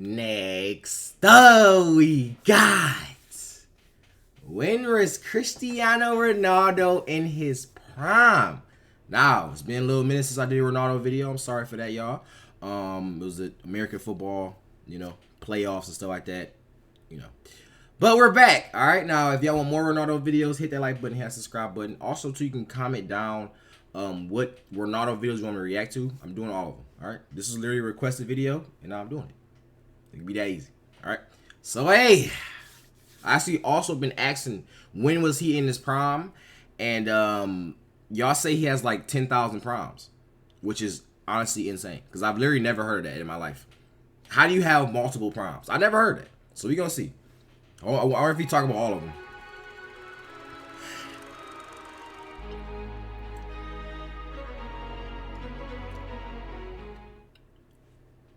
Next up, we got, when was Cristiano Ronaldo in his prime? Now, it's been a little minute since I did a Ronaldo video. I'm sorry for that, y'all. It was the American football, playoffs and stuff like that, But we're back. All right, now if y'all want more Ronaldo videos, hit that like button, hit that subscribe button. Also, too, you can comment down what Ronaldo videos you want me to react to. I'm doing all of them. All right, this is literally a requested video, and now I'm doing it. It can be that easy. All right. So hey, I actually also been asking when was he in his prime, and y'all say he has like 10,000 primes, which is honestly insane because I've literally never heard of that in my life. How do you have multiple primes? I never heard that. So we gonna see. Or if he talk about all of them.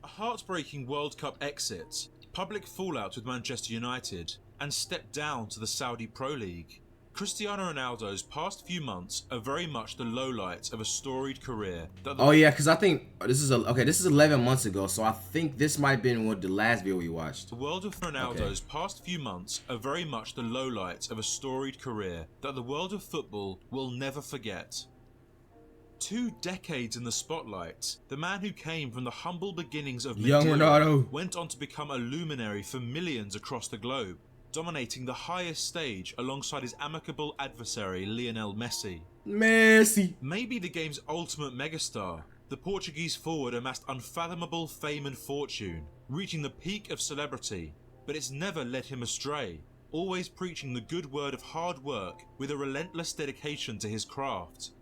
A heartbreaking World Cup exit, public fallout with Manchester United, and step down to the Saudi Pro League. Cristiano Ronaldo's past few months are very much the lowlights of a storied career. Oh yeah, because I think this is 11 months ago, so I think this might have been what the last video we watched. The world of Ronaldo's past few months are very much the lowlights of a storied career that the world of football will never forget. 2 decades in the spotlight, the man who came from the humble beginnings of young Ronaldo went on to become a luminary for millions across the globe, dominating the highest stage alongside his amicable adversary Lionel Messi. Maybe the game's ultimate megastar, the Portuguese forward amassed unfathomable fame and fortune, reaching the peak of celebrity, but it's never led him astray, always preaching the good word of hard work with a relentless dedication to his craft.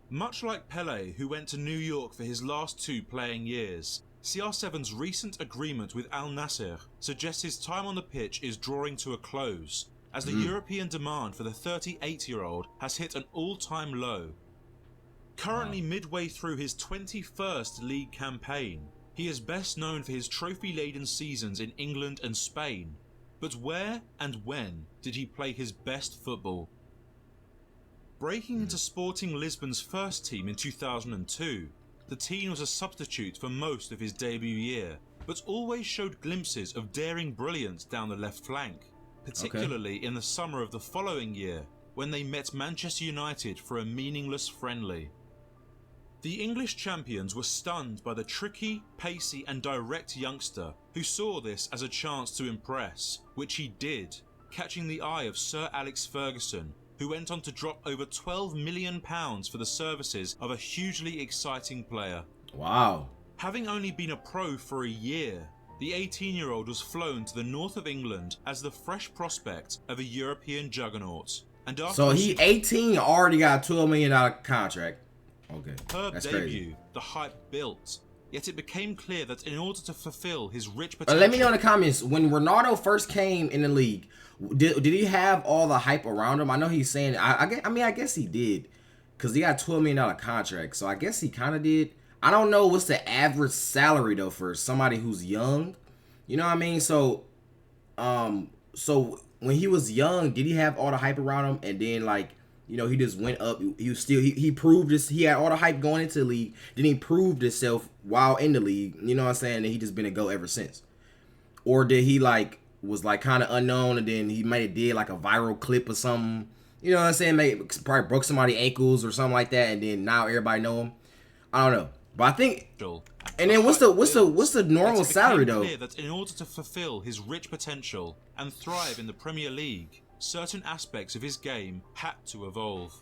Much like Pele, who went to New York for his last 2 playing years, CR7's recent agreement with Al-Nassr suggests his time on the pitch is drawing to a close, as the European demand for the 38-year-old has hit an all-time low. Currently midway through his 21st league campaign, he is best known for his trophy-laden seasons in England and Spain. But where and when did he play his best football? Breaking into Sporting Lisbon's first team in 2002, the teen was a substitute for most of his debut year, but always showed glimpses of daring brilliance down the left flank, particularly in the summer of the following year when they met Manchester United for a meaningless friendly. The English champions were stunned by the tricky, pacey and direct youngster who saw this as a chance to impress, which he did, catching the eye of Sir Alex Ferguson, who went on to drop over £12 million for the services of a hugely exciting player. Wow. Having only been a pro for a year, the 18-year-old was flown to the north of England as the fresh prospect of a European juggernaut. And after so he 18 already got a $12 million contract. Okay, that's debut, crazy. The hype built. Yet it became clear that in order to fulfill his rich potential... Let me know in the comments, when Ronaldo first came in the league, did he have all the hype around him? I know he's saying, I guess he did, because he got a $12 million contract, so I guess he kind of did. I don't know what's the average salary, though, for somebody who's young. You know what I mean? So when he was young, did he have all the hype around him, and then, he just went up? He was still, he proved this, he had all the hype going into the league, then he proved himself while in the league, you know what I'm saying, and he just been a go ever since. Or did he, was kind of unknown, and then he might have did a viral clip or something, you know what I'm saying, maybe probably broke somebody's ankles or something like that, and then now everybody know him. I don't know, but I think, and then what's the normal salary though? Clear that in order to fulfill his rich potential and thrive in the Premier League, certain aspects of his game had to evolve.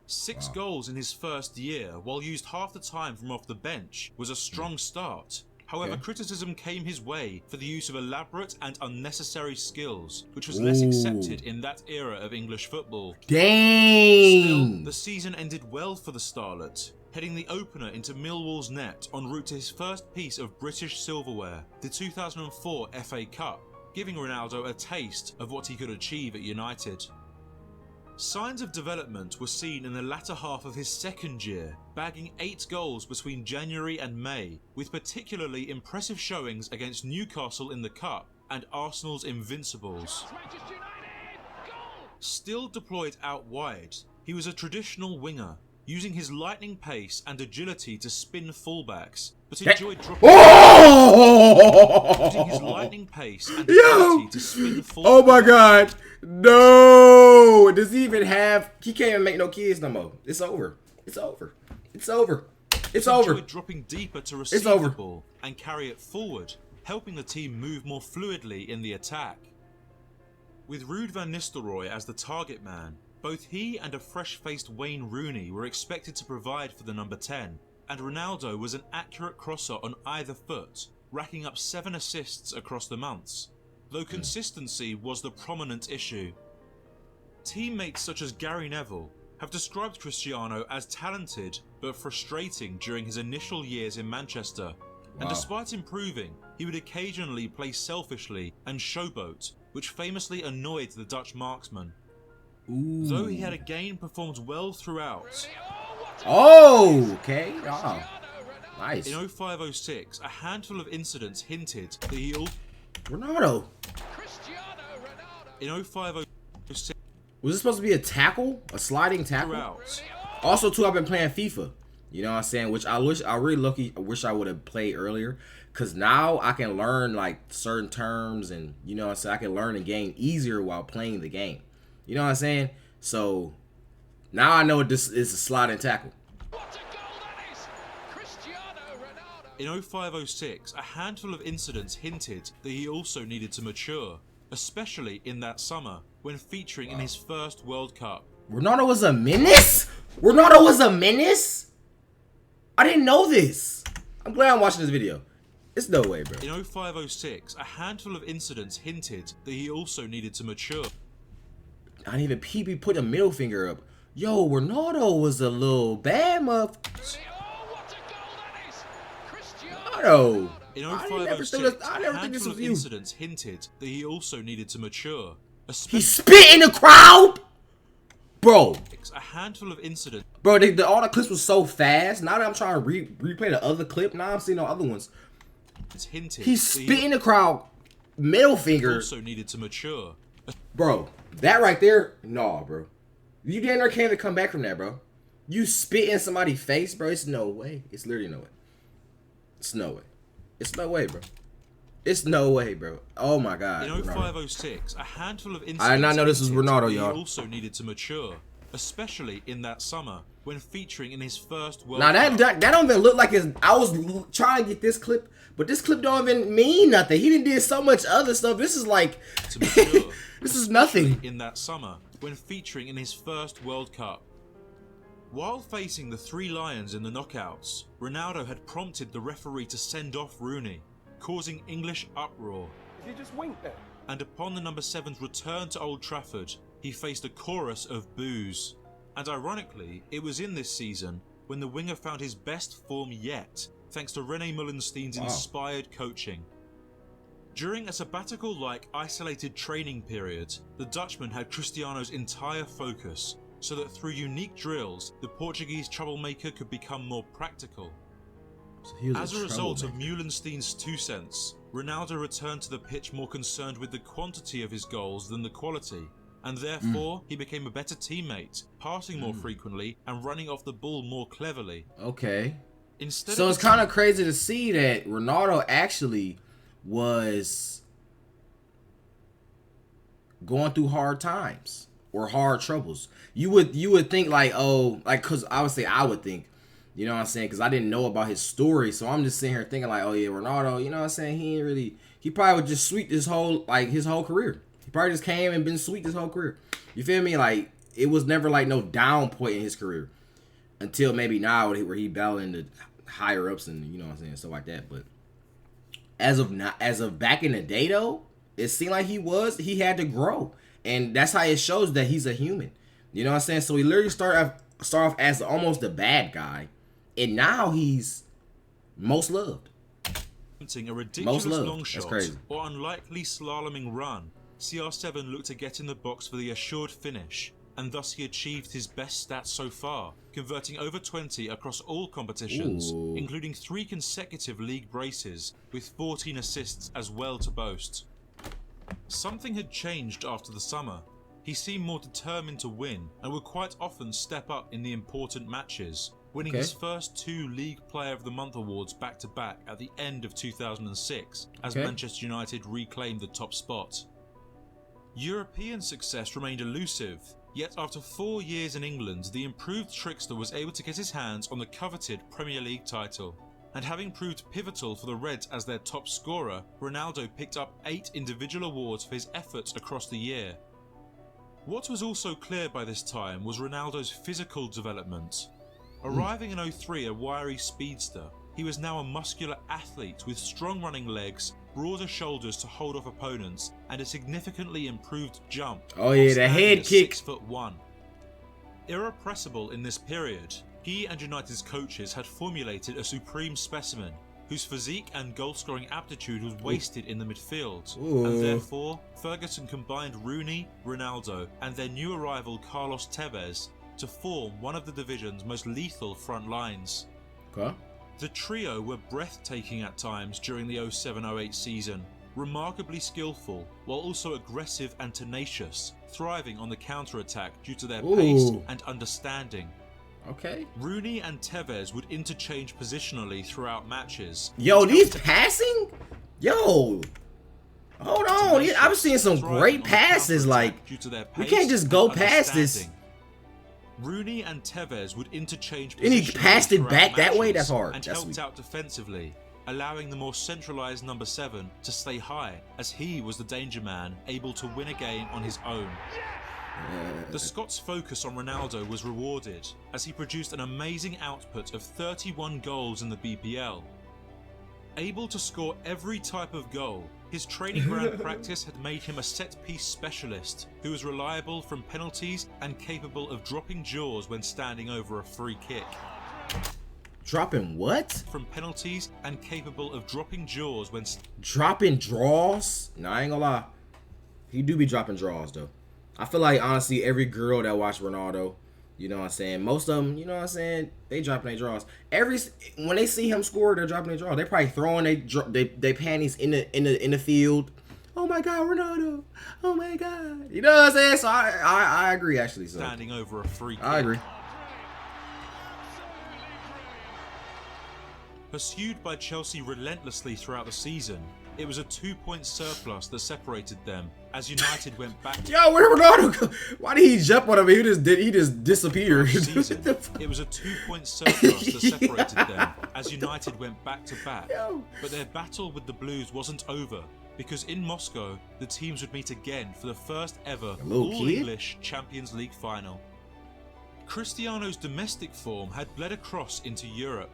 6 goals in his first year, while used half the time from off the bench, was a strong start. However, criticism came his way for the use of elaborate and unnecessary skills, which was less accepted in that era of English football. Dang! Still, the season ended well for the starlet, heading the opener into Millwall's net en route to his first piece of British silverware, the 2004 FA Cup, giving Ronaldo a taste of what he could achieve at United. Signs of development were seen in the latter half of his second year, bagging 8 goals between January and May, with particularly impressive showings against Newcastle in the Cup and Arsenal's Invincibles. Still deployed out wide, he was a traditional winger, using his lightning pace and agility to spin fullbacks, but enjoyed dropping... using his lightning pace and Yo! ability to spin the full. Oh my god. No. Does he even have... He can't even make no kids no more. It's over. It's over. It's over. It's over. Enjoyed dropping deeper to receive the ball and carry it forward, helping the team move more fluidly in the attack. With Ruud van Nistelrooy as the target man, both he and a fresh-faced Wayne Rooney were expected to provide for the number 10, and Ronaldo was an accurate crosser on either foot, racking up 7 assists across the months, though consistency was the prominent issue. Teammates such as Gary Neville have described Cristiano as talented but frustrating during his initial years in Manchester, and despite improving, he would occasionally play selfishly and showboat, which famously annoyed the Dutch marksman. Though he had again performed well throughout. Oh, okay. Oh, nice. In 05-06, a handful of incidents hinted that he Ronaldo. In 05-06, was this supposed to be a tackle? A sliding tackle? throughout. Also, too, I've been playing FIFA. You know what I'm saying? Which I wish I wish I would have played earlier. Cause now I can learn like certain terms and you know what I'm saying, I can learn the game easier while playing the game. You know what I'm saying? So now I know this is a sliding tackle. In 05-06, a handful of incidents hinted that he also needed to mature, especially in that summer when featuring in his first World Cup. Ronaldo was a menace? Ronaldo was a menace? I didn't know this. I'm glad I'm watching this video. It's no way, bro. In 05-06, a handful of incidents hinted that he also needed to mature. I didn't even peep. He put a middle finger up. Yo, Ronaldo was a little bad motherfucker. Ronaldo. In I never 05-06, think this was you. Incidents hinted that he also needed to mature. He spit in the crowd, bro. A handful of incidents. Bro, all the clips was so fast. Now that I'm trying to replay the other clip, now I'm seeing the other ones. Hinted he spit in the crowd, middle finger. Also needed to mature. Bro, that right there, nah, bro. You damn near can't even come back from that, bro. You spit in somebody's face, bro. It's no way. It's literally no way. It's no way. It's no way, bro. It's no way, bro. Oh my god. In 05-06, a handful of incidents. I did not know this was Ronaldo, y'all. He also needed to mature, especially in that summer when featuring in his first World Cup. Now that don't even look like his. I was trying to get this clip, but this clip don't even mean nothing. He didn't do so much other stuff. This is like to mature, this is nothing. In that summer when featuring in his first World Cup. While facing the 3 Lions in the knockouts, Ronaldo had prompted the referee to send off Rooney, causing English uproar. He just winked there. And upon the number 7's return to Old Trafford, he faced a chorus of boos. And ironically, it was in this season when the winger found his best form yet, thanks to René Mullensteen's inspired coaching. During a sabbatical-like isolated training period, the Dutchman had Cristiano's entire focus, so that through unique drills, the Portuguese troublemaker could become more practical. So as a result of Mullensteen's 2 cents, Ronaldo returned to the pitch more concerned with the quantity of his goals than the quality, and therefore he became a better teammate, passing more frequently and running off the ball more cleverly. Okay. Instead so it's kind of crazy to see that Ronaldo actually was going through hard times or hard troubles. You would think like, oh, like, cause obviously I would think, you know what I'm saying, because I didn't know about his story, so I'm just sitting here thinking like, oh yeah, Ronaldo, you know what I'm saying, he probably would just sweep his whole career. He probably just came and been sweet his whole career. You feel me? Like, it was never like no down point in his career until maybe now where he battling the higher ups and you know what I'm saying, stuff like that. But as of back in the day though, it seemed like he had to grow, and that's how it shows that he's a human. You know what I'm saying? So he literally start off as almost the bad guy, and now he's most loved. A ridiculous long shot crazy. Or unlikely slaloming run, CR7 looked to get in the box for the assured finish, and thus he achieved his best stats so far, converting over 20 across all competitions, including 3 consecutive league braces, with 14 assists as well to boast. Something had changed after the summer. He seemed more determined to win and would quite often step up in the important matches, winning his first 2 League Player of the Month awards back-to-back at the end of 2006 as Manchester United reclaimed the top spot. European success remained elusive, yet after 4 years in England, the improved trickster was able to get his hands on the coveted Premier League title. And having proved pivotal for the Reds as their top scorer, Ronaldo picked up 8 individual awards for his efforts across the year. What was also clear by this time was Ronaldo's physical development. Arriving in 03 a wiry speedster, he was now a muscular athlete with strong running legs, broader shoulders to hold off opponents, and a significantly improved jump. Oh yeah, the head kick. 6'1". Irrepressible in this period, he and United's coaches had formulated a supreme specimen whose physique and goal-scoring aptitude was wasted in the midfield. And therefore, Ferguson combined Rooney, Ronaldo, and their new arrival Carlos Tevez to form one of the division's most lethal front lines. The trio were breathtaking at times during the 07-08 season, remarkably skillful, while also aggressive and tenacious, thriving on the counter-attack due to their pace and understanding. Rooney and Tevez would interchange positionally throughout matches. Yo, these passing? Yo, hold on. I'm seeing some great passes. Like, we can't just go past this. Rooney and Tevez would interchange and he passed it back that way? That's hard. And helped out defensively, allowing the more centralised number 7 to stay high, as he was the danger man, able to win a game on his own. The Scots' focus on Ronaldo was rewarded, as he produced an amazing output of 31 goals in the BPL. Able to score every type of goal, his training ground practice had made him a set-piece specialist who was reliable from penalties and capable of dropping jaws when standing over a free kick. Dropping what? From penalties and capable of dropping jaws when... Dropping draws? Nah, I ain't gonna lie. He do be dropping draws, though. I feel like, honestly, every girl that watched Ronaldo, you know what I'm saying, most of them, you know what I'm saying, they dropping their draws. When they see him score, they're dropping their draws. They probably throwing their panties in the field. Oh my God, Ronaldo! Oh my God! You know what I'm saying? So I agree, actually. So standing over a free kick. I agree. Pursued by Chelsea relentlessly throughout the season, it was a 2-point surplus that separated them as United went back to... Yo, where did Ronaldo go? Why did he jump on him? He just disappeared. It was a 2-point surplus that separated them as United went back to back. But their battle with the Blues wasn't over, because in Moscow, the teams would meet again for the first ever all-English Champions League final. Cristiano's domestic form had bled across into Europe,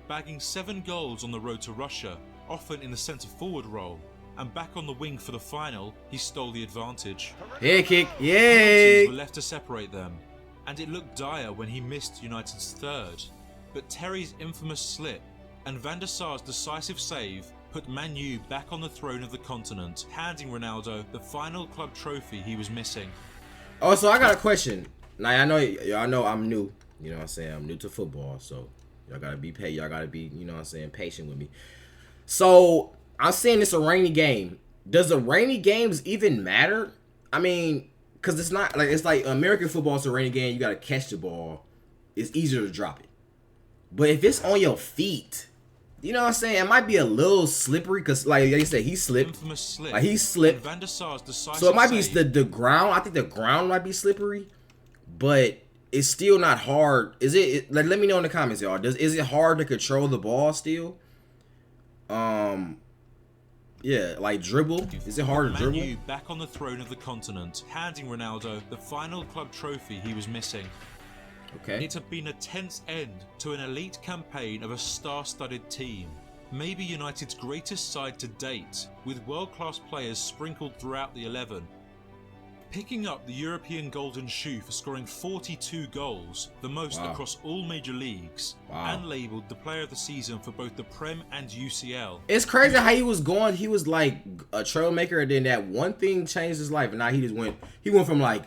bagging 7 goals on the road to Russia, often in the centre-forward role, and back on the wing for the final, he stole the advantage. Head kick, yay! Penalties were left to separate them, and it looked dire when he missed United's third. But Terry's infamous slip and Van der Sar's decisive save put Man U back on the throne of the continent, handing Ronaldo the final club trophy he was missing. Oh, so I got a question. Now, I know I'm new. You know what I'm saying? I'm new to football, so y'all gotta be patient. Y'all gotta be, you know what I'm saying, patient with me. So I'm saying it's a rainy game. Does the rainy games even matter? I mean, because it's not like, it's like American football is a rainy game. You got to catch the ball. It's easier to drop it. But if it's on your feet, you know what I'm saying? It might be a little slippery because, like I said, he slipped. Infamous slip. Like he slipped. Van der Sar's decisive so it might be save. the ground. I think the ground might be slippery, but it's still not hard. Is it? Like, let me know in the comments, y'all. Is it hard to control the ball still? Yeah, like dribble. Is it hard to dribble? Man U back on the throne of the continent, handing Ronaldo the final club trophy he was missing. Okay. It had been a tense end to an elite campaign of a star-studded team. Maybe United's greatest side to date, with world-class players sprinkled throughout the 11. Picking up the European Golden Shoe for scoring 42 goals, the most across all major leagues, and labelled the player of the season for both the Prem and UCL. It's crazy how he was going. He was like a trailmaker, and then that one thing changed his life, and now he went from like,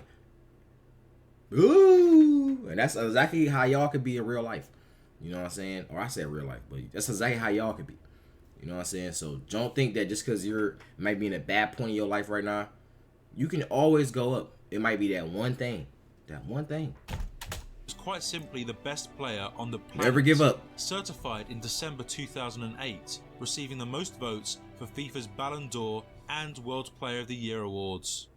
ooh, and that's exactly how y'all could be in real life. You know what I'm saying? Or I said real life, but that's exactly how y'all could be. You know what I'm saying? So don't think that just because you're might be in a bad point in your life right now, you can always go up. It might be that one thing. That one thing. quite simply the best player on the planet. Never give up. Certified in December 2008, receiving the most votes for FIFA's Ballon d'Or and World Player of the Year awards.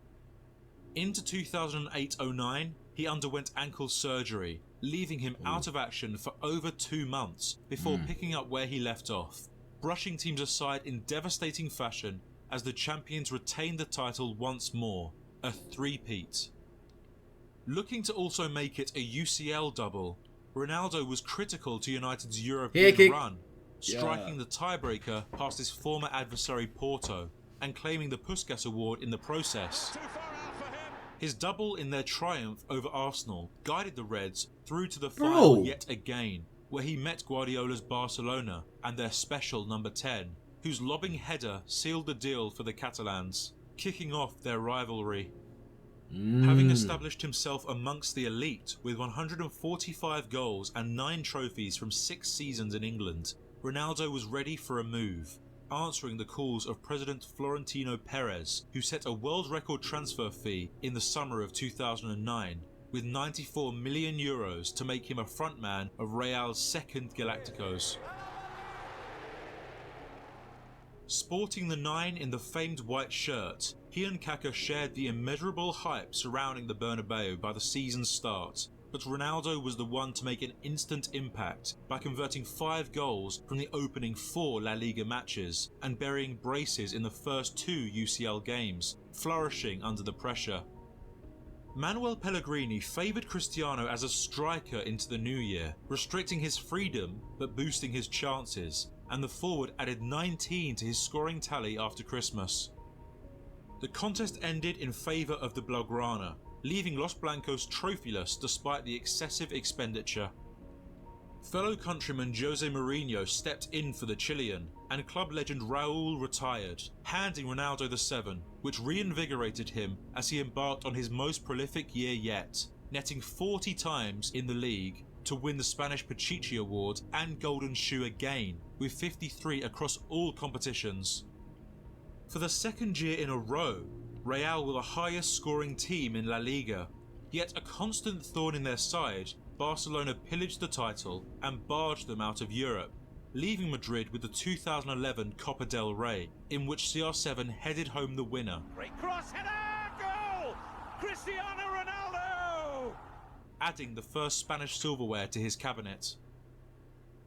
Into 2008-09, he underwent ankle surgery, leaving him out of action for over 2 months before picking up where he left off, brushing teams aside in devastating fashion as the champions retained the title once more, a three-peat. Looking to also make it a UCL double, Ronaldo was critical to United's European run, striking the tiebreaker past his former adversary Porto and claiming the Puskas Award in the process. His double in their triumph over Arsenal guided the Reds through to the final yet again, where he met Guardiola's Barcelona and their special number 10, whose lobbing header sealed the deal for the Catalans, kicking off their rivalry. Having established himself amongst the elite with 145 goals and 9 trophies from 6 seasons in England, Ronaldo was ready for a move, answering the calls of President Florentino Perez, who set a world record transfer fee in the summer of 2009, with €94 million to make him a frontman of Real's second Galacticos. Sporting the 9 in the famed white shirt, he and Kaká shared the immeasurable hype surrounding the Bernabeu by the season's start, but Ronaldo was the one to make an instant impact by converting 5 goals from the opening 4 La Liga matches and burying braces in the first 2 UCL games, flourishing under the pressure. Manuel Pellegrini favoured Cristiano as a striker into the new year, restricting his freedom but boosting his chances, and the forward added 19 to his scoring tally after Christmas. The contest ended in favour of the Blaugrana, leaving Los Blancos trophyless despite the excessive expenditure. Fellow countryman Jose Mourinho stepped in for the Chilean, and club legend Raúl retired, handing Ronaldo the 7, which reinvigorated him as he embarked on his most prolific year yet, netting 40 times in the league to win the Spanish Pichichi Award and Golden Shoe again, with 53 across all competitions. For the second year in a row, Real were the highest scoring team in La Liga, yet a constant thorn in their side, Barcelona pillaged the title and barged them out of Europe, leaving Madrid with the 2011 Copa del Rey, in which CR7 headed home the winner. Great cross header, goal! Cristiano Ronaldo! Adding the first Spanish silverware to his cabinet.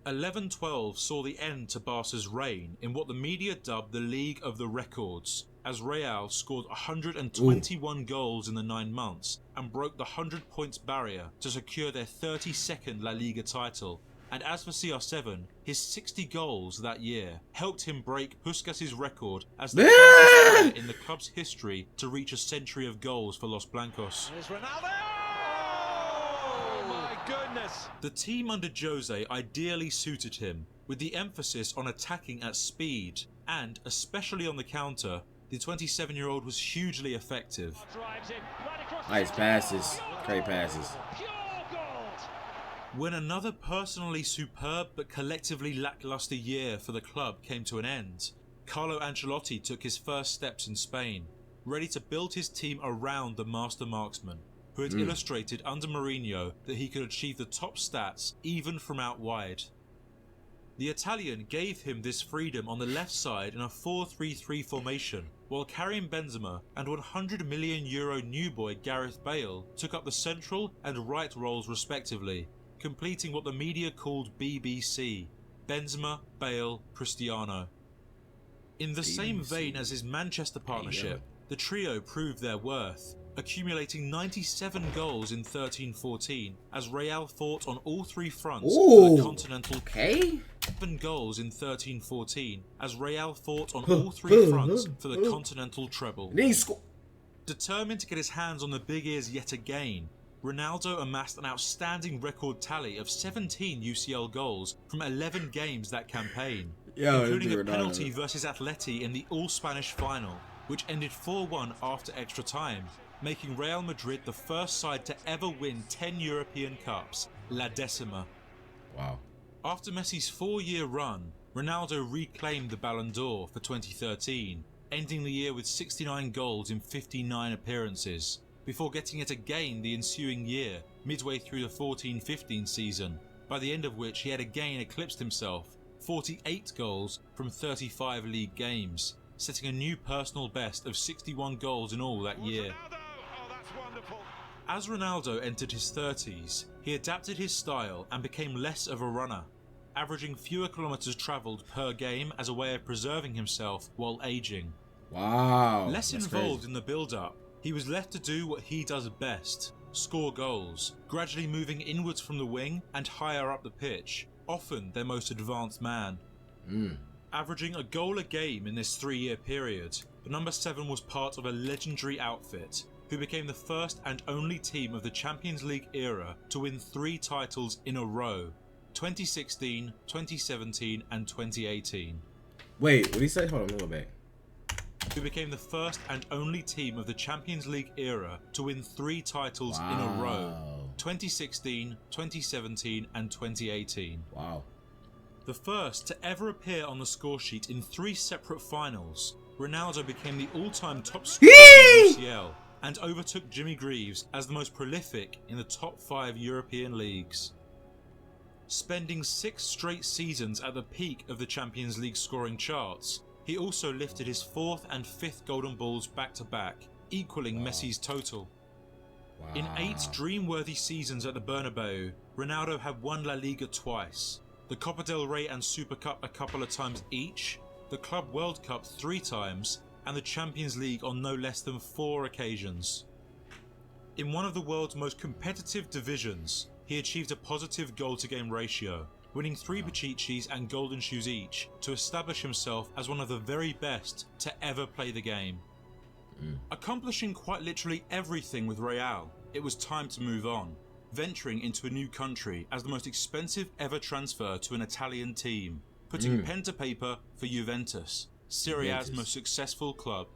11-12 saw the end to Barca's reign in what the media dubbed the League of the Records, as Real scored 121 goals in the 9 months and broke the 100 points barrier to secure their 32nd La Liga title. And as for CR7, his 60 goals that year helped him break Puskas' record as the fastest player in the club's history to reach a century of goals for Los Blancos. Here's Ronaldo! Oh my goodness! The team under Jose ideally suited him, with the emphasis on attacking at speed, and, especially on the counter, the 27-year-old was hugely effective. Nice passes, great passes. When another personally superb but collectively lackluster year for the club came to an end, Carlo Ancelotti took his first steps in Spain, ready to build his team around the master marksman, who had illustrated under Mourinho that he could achieve the top stats even from out wide. The Italian gave him this freedom on the left side in a 4-3-3 formation, while Karim Benzema and €100 million new boy Gareth Bale took up the central and right roles respectively, completing what the media called BBC, Benzema, Bale, Cristiano. In the same vein as his Manchester partnership, the trio proved their worth, accumulating 97 goals in 13-14 as Real fought on all 3 fronts for the continental. 7 goals in 13-14 as Real fought on all 3 fronts for the continental treble. Determined to get his hands on the big ears yet again, Ronaldo amassed an outstanding record tally of 17 UCL goals from 11 games that campaign, including a penalty versus Atleti in the all-Spanish final, which ended 4-1 after extra time, making Real Madrid the first side to ever win 10 European Cups, La Decima. Wow. After Messi's 4-year run, Ronaldo reclaimed the Ballon d'Or for 2013, ending the year with 69 goals in 59 appearances, before getting it again the ensuing year midway through the 14-15 season, by the end of which he had again eclipsed himself, 48 goals from 35 league games, setting a new personal best of 61 goals in all that year. Oh, that's wonderful. As Ronaldo entered his 30s, he adapted his style and became less of a runner, averaging fewer kilometres travelled per game as a way of preserving himself while ageing. Wow. Less that's involved crazy. in the build-up, he was left to do what he does best, score goals, gradually moving inwards from the wing and higher up the pitch, often their most advanced man. Averaging a goal a game in this 3-year period, the number 7 was part of a legendary outfit, who became the first and only team of the Champions League era to win 3 titles in a row, 2016, 2017 and 2018. Wait, what did he say? Hold on, a little bit. Who became the first and only team of the Champions League era to win 3 titles in a row, 2016, 2017 and 2018. Wow. The first to ever appear on the score sheet in 3 separate finals, Ronaldo became the all-time top scorer in the UCL and overtook Jimmy Greaves as the most prolific in the top 5 European leagues. Spending 6 straight seasons at the peak of the Champions League scoring charts, he also lifted his 4th and 5th Golden Balls back-to-back, equaling Messi's total. In 8 dream-worthy seasons at the Bernabeu, Ronaldo had won La Liga twice, the Copa del Rey and Super Cup a couple of times each, the Club World Cup 3 times, and the Champions League on no less than 4 occasions. In one of the world's most competitive divisions, he achieved a positive goal-to-game ratio, winning 3 Pichichis and Golden Shoes each to establish himself as one of the very best to ever play the game. Accomplishing quite literally everything with Real, it was time to move on, venturing into a new country as the most expensive ever transfer to an Italian team, putting pen to paper for Juventus, Serie A's most successful club.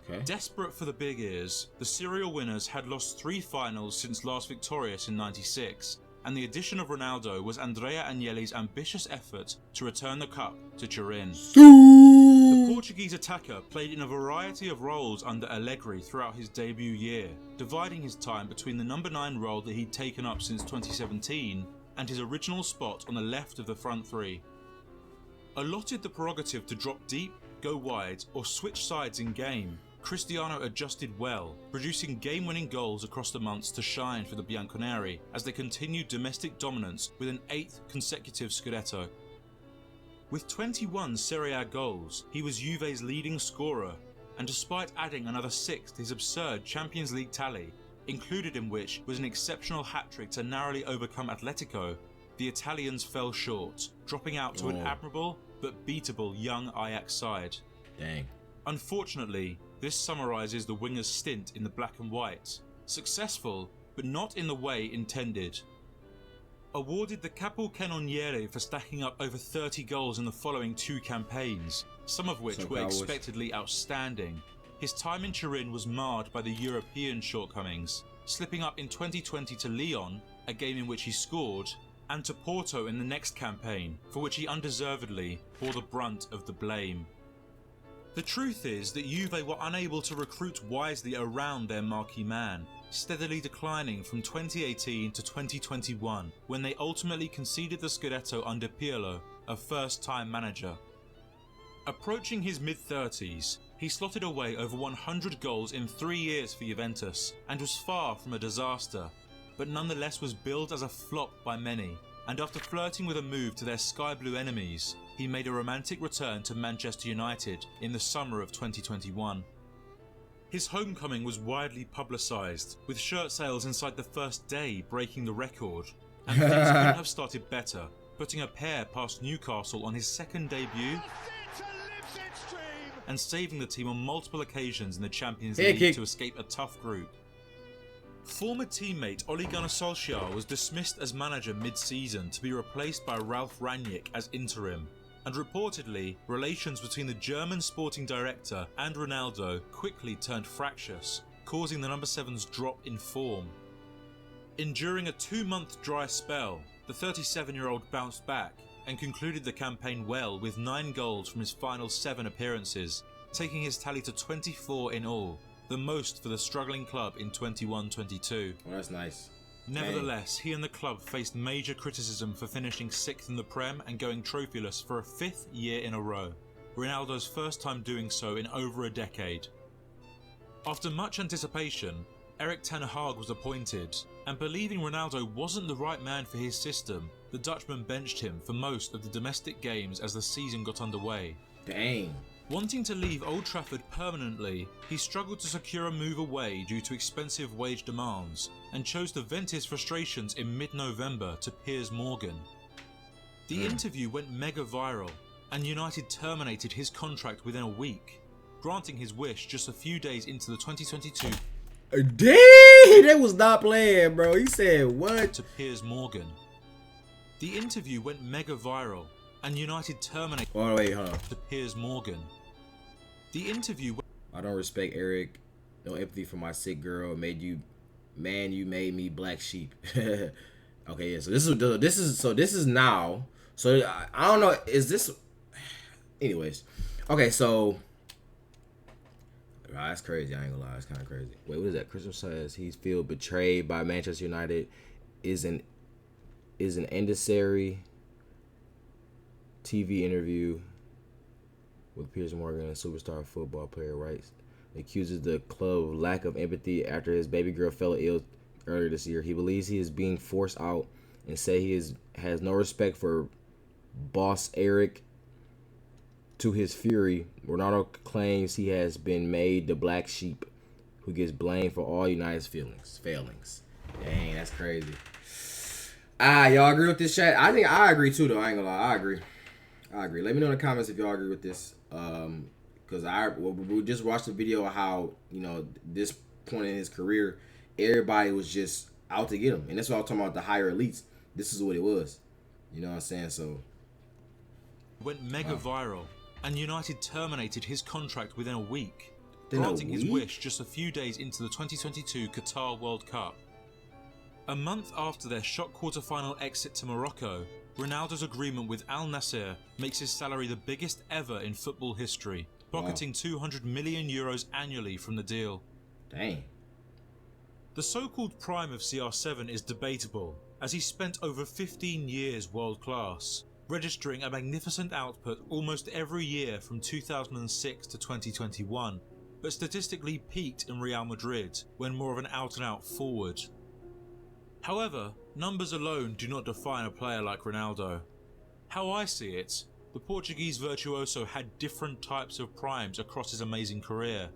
Okay. Desperate for the big ears, the serial winners had lost 3 finals since last victorious in '96, and the addition of Ronaldo was Andrea Agnelli's ambitious effort to return the cup to Turin. The Portuguese attacker played in a variety of roles under Allegri throughout his debut year, dividing his time between the number 9 role that he'd taken up since 2017 and his original spot on the left of the front 3. Allotted the prerogative to drop deep, go wide or switch sides in game, Cristiano adjusted well, producing game-winning goals across the months to shine for the bianconeri as they continued domestic dominance with an 8th consecutive scudetto. With 21 Serie A goals, he was Juve's leading scorer, and despite adding another 6 to his absurd Champions League tally, included in which was an exceptional hat-trick to narrowly overcome Atletico, the Italians fell short, dropping out to an admirable but beatable young Ajax side. Dang. Unfortunately, this summarises the winger's stint in the black and white. Successful, but not in the way intended. Awarded the Capocannoniere for stacking up over 30 goals in the following 2 campaigns, some of which were expectedly outstanding, his time in Turin was marred by the European shortcomings, slipping up in 2020 to Lyon, a game in which he scored, and to Porto in the next campaign, for which he undeservedly bore the brunt of the blame. The truth is that Juve were unable to recruit wisely around their marquee man, steadily declining from 2018 to 2021 when they ultimately conceded the Scudetto under Pirlo, a first-time manager. Approaching his mid-30s, he slotted away over 100 goals in 3 years for Juventus and was far from a disaster, but nonetheless was billed as a flop by many, and after flirting with a move to their sky blue enemies, he made a romantic return to Manchester United in the summer of 2021. His homecoming was widely publicised, with shirt sales inside the first day breaking the record, and things couldn't have started better, putting a pair past Newcastle on his second debut and saving the team on multiple occasions in the Champions League to escape a tough group. Former teammate Ole Gunnar Solskjaer was dismissed as manager mid-season to be replaced by Ralf Rangnick as interim, and reportedly, relations between the German sporting director and Ronaldo quickly turned fractious, causing the number 7's drop in form. Enduring a 2-month dry spell, the 37-year-old bounced back and concluded the campaign well with 9 goals from his final 7 appearances, taking his tally to 24 in all, the most for the struggling club in 21-22. Oh, that's nice. Nevertheless, he and the club faced major criticism for finishing 6th in the Prem and going trophyless for a 5th year in a row. Ronaldo's first time doing so in over a decade. After much anticipation, Erik ten Hag was appointed, and believing Ronaldo wasn't the right man for his system, the Dutchman benched him for most of the domestic games as the season got underway. Dang. Wanting to leave Old Trafford permanently, he struggled to secure a move away due to expensive wage demands, and chose to vent his frustrations in mid-November to Piers Morgan. The interview went mega viral, and United terminated his contract within a week, granting his wish just a few days into the 2022 Dang, that was not playing, bro. He said what? To Piers Morgan. The interview went mega viral, and United terminated Oh wait, hold on. to Piers Morgan. The interview I don't respect Eric. No empathy for my sick girl. You made me black sheep. Okay, yeah. So this is now. So I don't know. Is this? Anyways, okay. So that's crazy. I ain't gonna lie. It's kind of crazy. Wait, what is that? Crystal says he's feel betrayed by Manchester United. Is an emissary TV interview with Piers Morgan, a superstar football player, writes, accuses the club of lack of empathy after his baby girl fell ill earlier this year. He believes he is being forced out and say he has no respect for boss Eric. To his fury, Ronaldo claims he has been made the black sheep who gets blamed for all United's failings. Dang, that's crazy. Y'all agree with this chat? I think I agree too, though. I ain't gonna lie. I agree. Let me know in the comments if y'all agree with this. Because we just watched the video of how, this point in his career, everybody was just out to get him. And that's what I'm talking about, the higher elites. This is what it was. You know what I'm saying? So went mega viral, and United terminated his contract within a week, granting his wish just a few days into the 2022 Qatar World Cup. A month after their shock quarter-final exit to Morocco, Ronaldo's agreement with Al-Nassr makes his salary the biggest ever in football history, pocketing €200 million annually from the deal. Dang. The so-called prime of CR7 is debatable, as he spent over 15 years world-class, registering a magnificent output almost every year from 2006 to 2021, but statistically peaked in Real Madrid when more of an out-and-out forward. However, numbers alone do not define a player like Ronaldo. How I see it, the Portuguese virtuoso had different types of primes across his amazing career.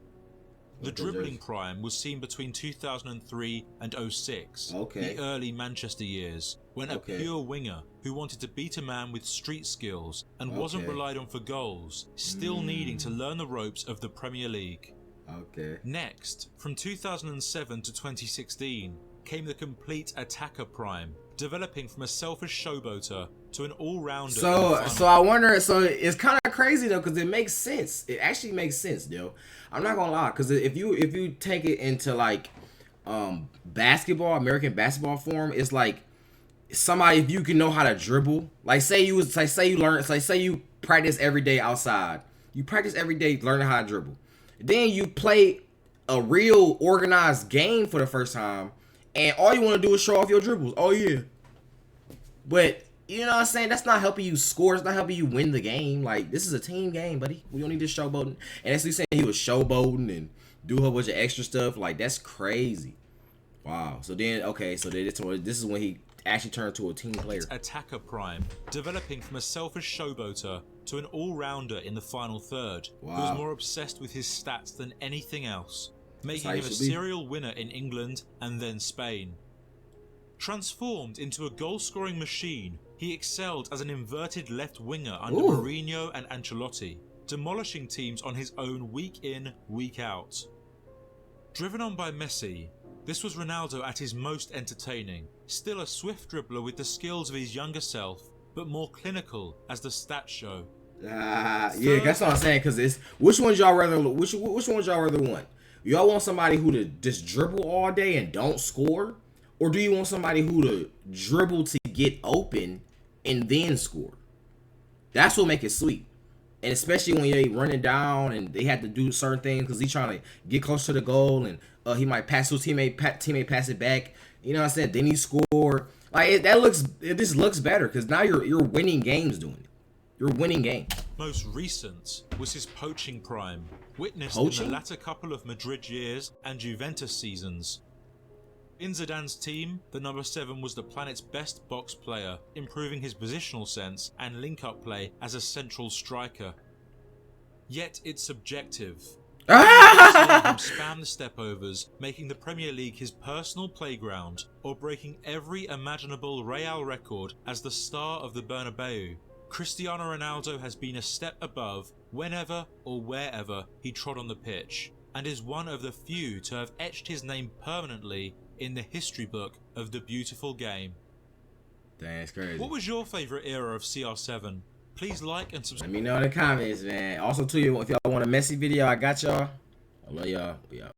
The dribbling prime was seen between 2003 and 06, the early Manchester years, when a pure winger who wanted to beat a man with street skills and wasn't relied on for goals, still needing to learn the ropes of the Premier League. Next, from 2007 to 2016, came the complete attacker prime, developing from a selfish showboater to an all-rounder. So I wonder. So it's kind of crazy though, because it makes sense. It actually makes sense, yo. I'm not gonna lie, because if you take it into like basketball, American basketball form, it's like somebody, if you can know how to dribble. Like say you practice every day outside. You practice every day learning how to dribble. Then you play a real organized game for the first time, and all you want to do is show off your dribbles. Oh yeah. But you know what I'm saying? That's not helping you score. It's not helping you win the game. Like, this is a team game, buddy. We don't need this showboating. And that's what he's saying. He was showboating and do a whole bunch of extra stuff. Like, that's crazy. Wow. So then, this is when he actually turned to a team player. Attacker prime, developing from a selfish showboater to an all-rounder in the final third, who was more obsessed with his stats than anything else, making him a serial winner in England and then Spain. Transformed into a goal-scoring machine, he excelled as an inverted left winger under Mourinho and Ancelotti, demolishing teams on his own week in, week out. Driven on by Messi, this was Ronaldo at his most entertaining, still a swift dribbler with the skills of his younger self, but more clinical as the stats show. Yeah, that's what I'm saying, because it's which one y'all rather want? Y'all want somebody who to just dribble all day and don't score? Or do you want somebody who to dribble to get open and then score? That's what make it sweet. And especially when they running down and they have to do certain things because he's trying to get close to the goal and he might pass to his teammate pass it back. You know what I'm saying? Then he scored. Like it just looks better because now you're winning games doing it. You're winning games. Most recent was his poaching prime, witnessed in the latter couple of Madrid years and Juventus seasons. In Zidane's team, the number 7 was the planet's best box player, improving his positional sense and link-up play as a central striker. Yet it's subjective. Seeing him spam the stepovers, making the Premier League his personal playground, or breaking every imaginable Real record as the star of the Bernabeu, Cristiano Ronaldo has been a step above whenever or wherever he trod on the pitch, and is one of the few to have etched his name permanently in the history book of the beautiful game. Dang, that's crazy. What was your favourite era of CR7? Please like and subscribe. Let me know in the comments, man. Also, too, if y'all want a Messi video, I got y'all. I love y'all. We out.